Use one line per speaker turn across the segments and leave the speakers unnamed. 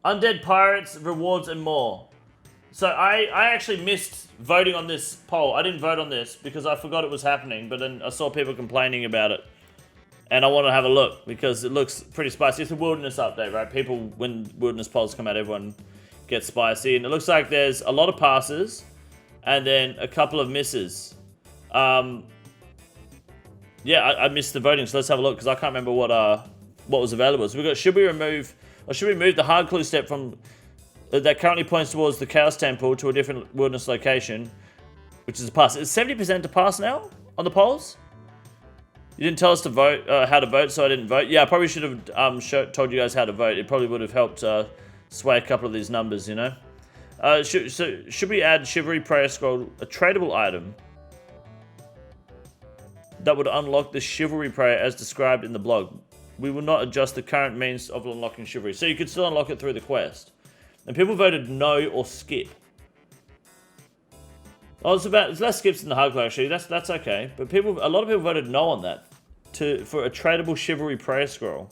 Undead pirates, rewards, and more. So I actually missed voting on this poll. I didn't vote on this because I forgot it was happening, but then I saw people complaining about it. And I want to have a look because it looks pretty spicy. It's a wilderness update, right? People, when wilderness polls come out, everyone gets spicy. And it looks like there's a lot of passes and then a couple of misses. Yeah, I missed the voting, so let's have a look because I can't remember what was available. So we got, should we move the hard clue step from that currently points towards the Chaos Temple to a different wilderness location, which is a pass. Is 70% to pass now on the polls? You didn't tell us to vote, how to vote, so I didn't vote. Yeah, I probably should have told you guys how to vote. It probably would have helped sway a couple of these numbers, you know? Should we add Chivalry Prayer Scroll, a tradable item that would unlock the Chivalry Prayer as described in the blog? We will not adjust the current means of unlocking Chivalry. So you could still unlock it through the quest. And people voted no or skip. Oh, it's less skips than the hard clue actually. That's okay. But a lot of people voted no on that for a tradable Chivalry Prayer Scroll.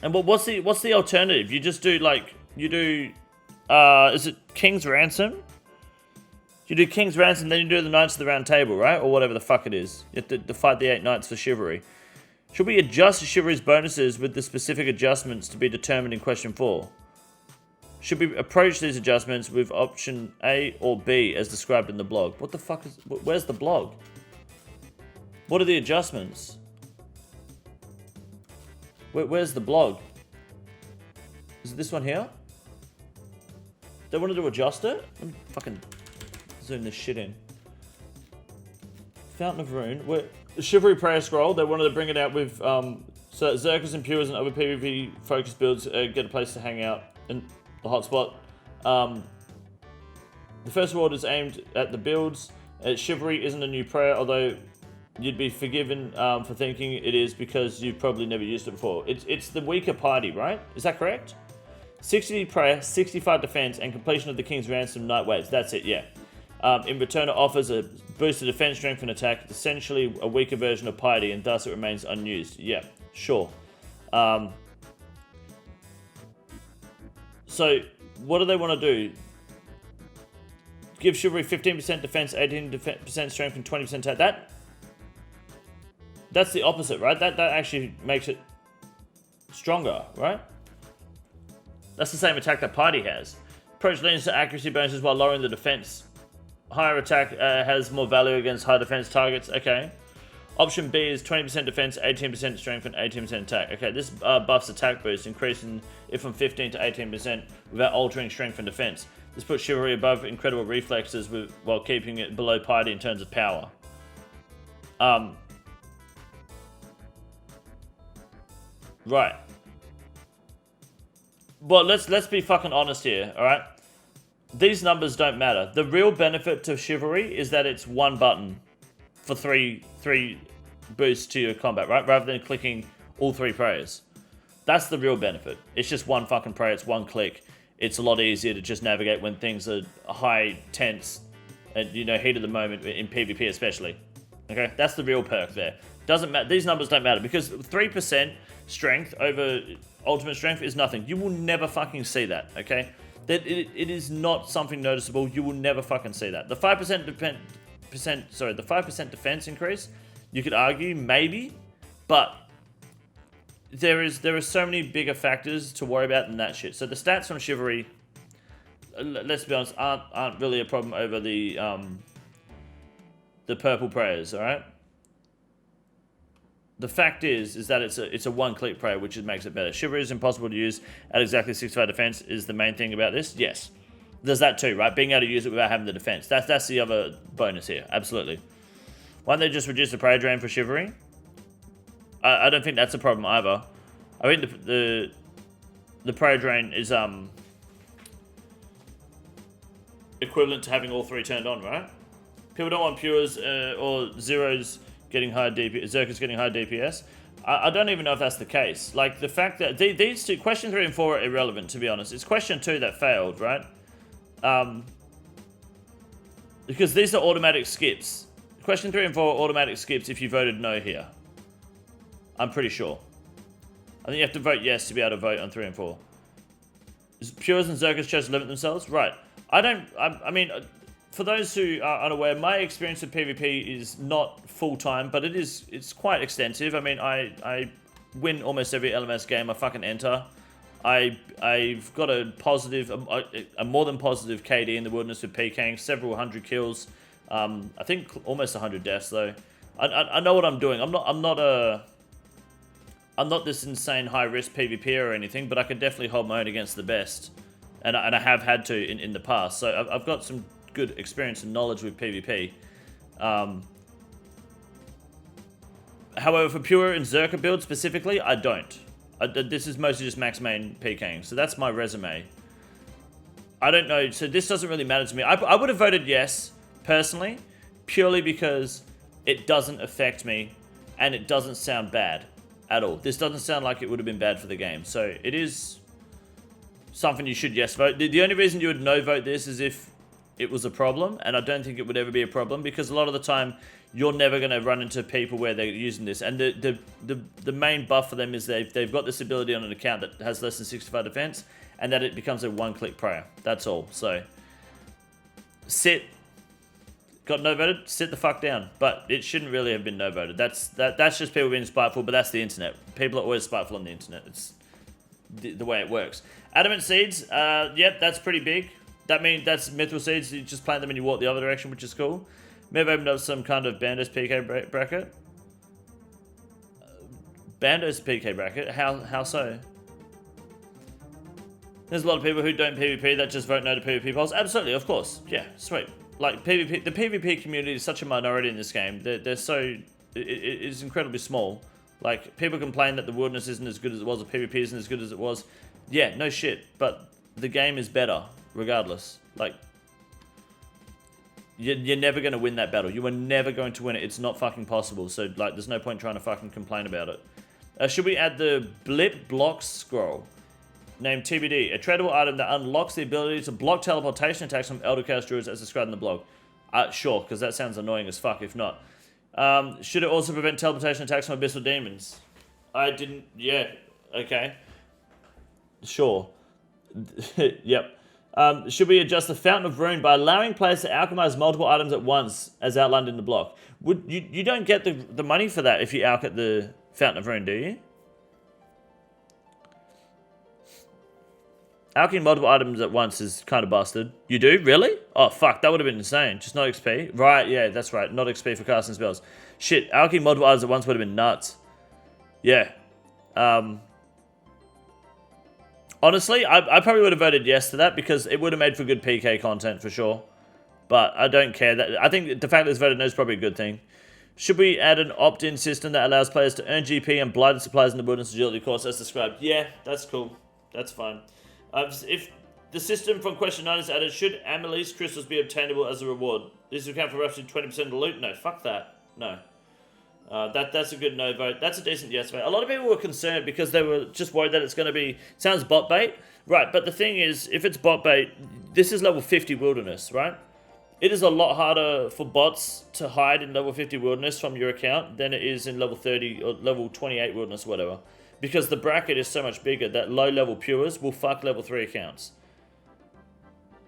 And what's the alternative? You just do is it King's Ransom? You do King's Ransom, then you do the Knights of the Round Table, right? Or whatever the fuck it is. You have to fight the 8 Knights for Chivalry. Should we adjust Chivalry's bonuses with the specific adjustments to be determined in question 4? Should we approach these adjustments with option A or B as described in the blog? What the fuck is... Where's the blog? What are the adjustments? Where's the blog? Is it this one here? They wanted to adjust it? Let me fucking zoom this shit in. Fountain of Rune. The Chivalry Prayer Scroll, they wanted to bring it out with... so that Zerkers and Pures and other PvP focused builds get a place to hang out in the hotspot. The first reward is aimed at the builds. Chivalry isn't a new prayer, although you'd be forgiven for thinking it is because you've probably never used it before. It's the weaker party, right? Is that correct? 60 prayer, 65 defense, and completion of the King's Ransom Night Waves. That's it, yeah. In return, it offers a boost to defense, strength, and attack, essentially a weaker version of piety, and thus it remains unused. Yeah, sure. So, what do they want to do? Give Chivalry 15% defense, 18% strength, and 20% attack. That's the opposite, right? That actually makes it stronger, right? That's the same attack that Piety has. Approach leans to accuracy bonuses while lowering the defense. Higher attack has more value against high defense targets. Okay. Option B is 20% defense, 18% strength, and 18% attack. Okay, this buffs attack boost, increasing it from 15 to 18% without altering strength and defense. This puts Chivalry above incredible reflexes while keeping it below Piety in terms of power. Right. Well, let's be fucking honest here, alright? These numbers don't matter. The real benefit to Chivalry is that it's one button for three boosts to your combat, right? Rather than clicking all 3 prayers. That's the real benefit. It's just one fucking prayer, it's one click. It's a lot easier to just navigate when things are high, tense, and, you know, heat of the moment in PvP especially. Okay? That's the real perk there. Doesn't matter. These numbers don't matter because 3% strength over ultimate strength is nothing. You will never fucking see that, okay? That it is not something noticeable. You will never fucking see that. The 5% the 5% defense increase, you could argue maybe, but there are so many bigger factors to worry about than that shit. So the stats from Chivalry, let's be honest, aren't really a problem over the purple prayers, all right? The fact is that it's a one-click prayer, which makes it better. Chivalry is impossible to use at exactly 65 defense is the main thing about this. Yes, there's that too, right? Being able to use it without having the defense. That's the other bonus here. Absolutely. Why don't they just reduce the prayer drain for Chivalry? I don't think that's a problem either. I think the prayer drain is equivalent to having all 3 turned on, right? People don't want pures or zeros getting high DPS, Zerkers getting high DPS. I don't even know if that's the case. Like, the fact that these two, question 3 and 4 are irrelevant, to be honest. It's question 2 that failed, right? Because these are automatic skips. Question 3 and 4 are automatic skips if you voted no here. I'm pretty sure. I think you have to vote yes to be able to vote on 3 and 4. Pures and Zerkers chose to limit themselves? Right. I mean, for those who are unaware, my experience with PvP is not full-time, but it's quite extensive. I mean, I win almost every LMS game I fucking enter. I've got a positive, a more than positive KD in the wilderness with PKing, several hundred kills. I think almost 100 deaths though. I know what I'm doing. I'm not this insane high risk PvP or anything, but I can definitely hold my own against the best, and I have had to in the past. So I've got some good experience and knowledge with PvP. However, for Pure and Zerker build specifically, I don't. This is mostly just max main PKing, so that's my resume. I don't know, so this doesn't really matter to me. I would have voted yes, personally, purely because it doesn't affect me, and it doesn't sound bad at all. This doesn't sound like it would have been bad for the game, so it is something you should yes vote. The only reason you would no vote this is if it was a problem, and I don't think it would ever be a problem, because a lot of the time, you're never going to run into people where they're using this. And the main buff for them is they've got this ability on an account that has less than 65 defense, and that it becomes a one-click prayer. That's all. So, sit. Got no voted? Sit the fuck down. But it shouldn't really have been no voted. That's just people being spiteful, but that's the internet. People are always spiteful on the internet. It's the way it works. Adamant Seeds, yep, that's pretty big. That's Mithril Seeds. You just plant them and you walk the other direction, which is cool. May have opened up some kind of Bandos PK bracket. Bandos PK bracket? How so? There's a lot of people who don't PvP that just vote no to PvP polls. Absolutely, of course. Yeah, sweet. Like, PvP, the PvP community is such a minority in this game. They're so... It is incredibly small. Like, people complain that the wilderness isn't as good as it was, or PvP isn't as good as it was. Yeah, no shit. But the game is better, regardless. Like... You're never going to win that battle. You are never going to win it. It's not fucking possible. So, like, there's no point trying to fucking complain about it. Should we add the Blip Block Scroll? Named TBD. A tradable item that unlocks the ability to block teleportation attacks from Elder Chaos Druids as described in the blog. Sure, because that sounds annoying as fuck if not. Should it also prevent teleportation attacks from Abyssal Demons? I didn't... Yeah. Okay. Sure. Yep. Should we adjust the Fountain of Rune by allowing players to alchemize multiple items at once, as outlined in the block? You don't get the money for that if you alch at the Fountain of Rune, do you? Alching multiple items at once is kind of busted. You do? Really? Oh, fuck. That would have been insane. Just not XP? Right, yeah, that's right. Not XP for casting spells. Shit, alching multiple items at once would have been nuts. Yeah. Honestly, I probably would have voted yes to that because it would have made for good PK content for sure. But I don't care. I think the fact that it's voted no is probably a good thing. Should we add an opt-in system that allows players to earn GP and blighted supplies in the Wilderness Agility course as described? Yeah, that's cool. That's fine. If the system from question 9 is added, should Amethyst crystals be obtainable as a reward? This would account for roughly 20% of the loot? No, fuck that. No. That's a good no vote. That's a decent yes vote. A lot of people were concerned because they were just worried that it's going to be... Sounds bot bait. Right, but the thing is, if it's bot bait, this is level 50 Wilderness, right? It is a lot harder for bots to hide in level 50 Wilderness from your account than it is in level 30 or level 28 Wilderness, whatever. Because the bracket is so much bigger that low-level pures will fuck level 3 accounts.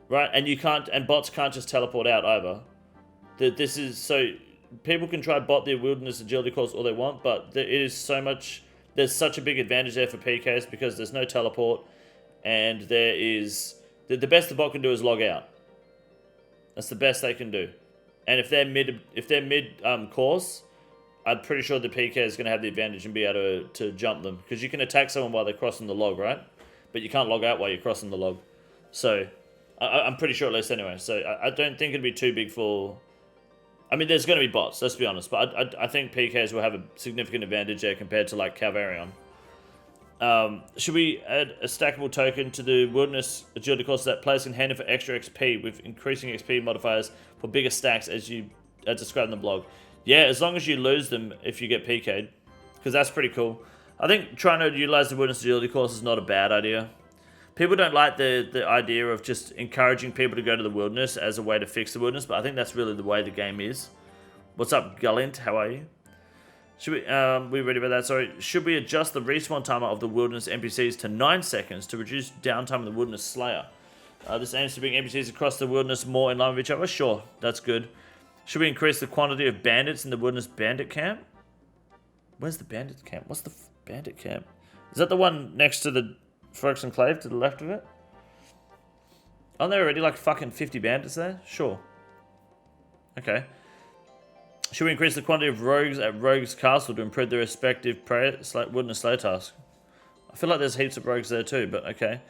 Right? And you can't... And bots can't just teleport out either. This is... So... People can try bot their Wilderness Agility course all they want, but it is so much... There's such a big advantage there for PKs because there's no teleport, and there is... The best the bot can do is log out. That's the best they can do. And if they're mid course, I'm pretty sure the PK is going to have the advantage and be able to jump them. Because you can attack someone while they're crossing the log, right? But you can't log out while you're crossing the log. So, I'm pretty sure at least anyway. So, I don't think it'd be too big for... I mean, there's going to be bots, let's be honest. But I think PKs will have a significant advantage there compared to, like, Calvarion. Should we add a stackable token to the Wilderness Agility course that players can hand it for extra XP with increasing XP modifiers for bigger stacks as described in the blog? Yeah, as long as you lose them if you get PK'd, because that's pretty cool. I think trying to utilize the Wilderness Agility course is not a bad idea. People don't like the idea of just encouraging people to go to the Wilderness as a way to fix the Wilderness, but I think that's really the way the game is. What's up, Gullint? How are you? Should we ready about that? Sorry. Should we adjust the respawn timer of the Wilderness NPCs to 9 seconds to reduce downtime of the Wilderness Slayer? This aims to bring NPCs across the Wilderness more in line with each other. Sure, that's good. Should we increase the quantity of bandits in the Wilderness Bandit Camp? Where's the Bandit Camp? What's the Bandit Camp? Is that the one next to the Forex Enclave to the left of it? Aren't there already like fucking 50 bandits there? Sure. Okay. Should we increase the quantity of rogues at Rogues Castle to improve their respective Wilderness Slay tasks? I feel like there's heaps of rogues there too, but okay.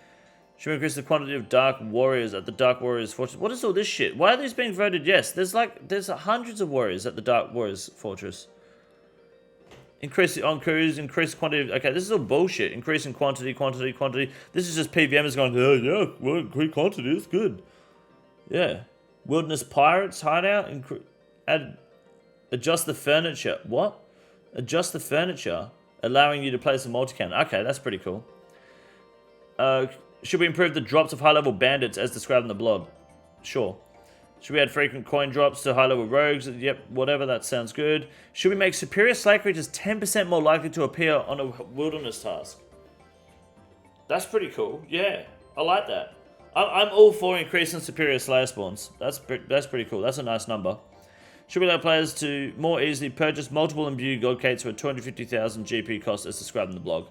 Should we increase the quantity of Dark Warriors at the Dark Warriors Fortress? What is all this shit? Why are these being voted yes? There's hundreds of warriors at the Dark Warriors Fortress. Increase the on-crews, increase the quantity of... Okay, this is all bullshit. Increasing quantity. This is just PVMers going, yeah, well, increase quantity, it's good. Yeah. Wilderness Pirates hideout, adjust the furniture. What? Adjust the furniture, allowing you to place a multi-cannon. Okay, that's pretty cool. Should we improve the drops of high-level bandits as described in the blog? Sure. Should we add frequent coin drops to high-level rogues? Yep, whatever, that sounds good. Should we make superior slay creatures 10% more likely to appear on a wilderness task? That's pretty cool. Yeah, I like that. I'm all for increasing superior slayer spawns. That's pretty cool. That's a nice number. Should we allow players to more easily purchase multiple imbue gold cates for a 250,000 GP cost as described in the blog?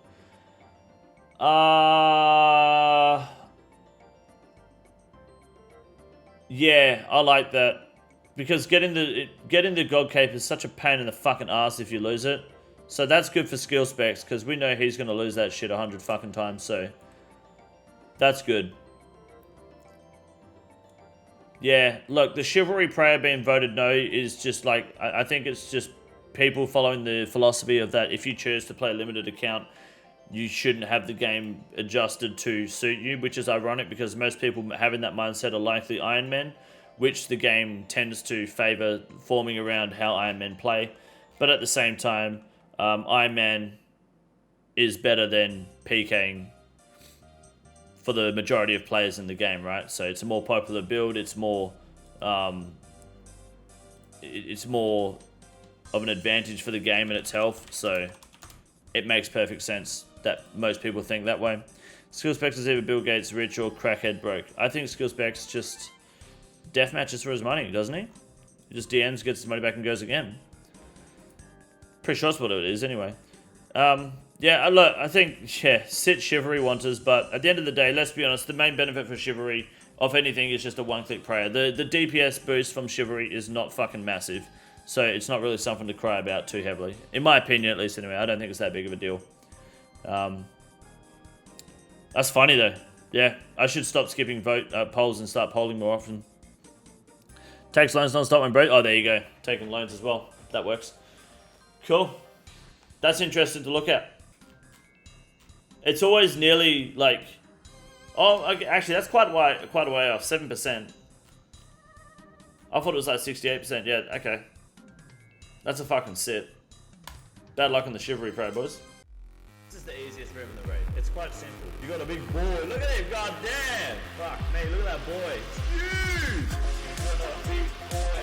Yeah, I like that. Because getting the gold cape is such a pain in the fucking ass if you lose it. So that's good for skill specs, because we know he's going to lose that shit 100 fucking times, so... That's good. Yeah, look, the Chivalry prayer being voted no is just like... I think it's just people following the philosophy of that if you choose to play a limited account, you shouldn't have the game adjusted to suit you, which is ironic because most people having that mindset are likely Ironmen, which the game tends to favour forming around how Ironmen play. But at the same time, Ironman is better than PKing for the majority of players in the game, right? So it's a more popular build, it's more of an advantage for the game and its health, so it makes perfect sense that most people think that way. Skill specs is either Bill Gates rich or crackhead broke. I think skill specs just death matches for his money, doesn't he? He just DMs, gets his money back and goes again. Pretty sure that's what it is anyway. Yeah, look, I think, yeah, sit Chivalry wanters, but at the end of the day, let's be honest, the main benefit for Chivalry, of anything, is just a one-click prayer. The DPS boost from Chivalry is not fucking massive, so it's not really something to cry about too heavily. In my opinion, at least anyway, I don't think it's that big of a deal. That's funny though. Yeah, I should stop skipping polls and start polling more often. Takes loans non-stop when broke. Oh, there you go. Taking loans as well. That works. Cool. That's interesting to look at. It's always nearly like... Oh, okay, actually, that's quite a way off. 7%. I thought it was like 68%. Yeah, okay. That's a fucking sit. Bad luck on the Chivalry Pro, boys. This is the easiest move in the raid. It's quite simple. You got a big boy. Look at him. God damn. Fuck me. Look at that boy. It's huge. You got a big boy.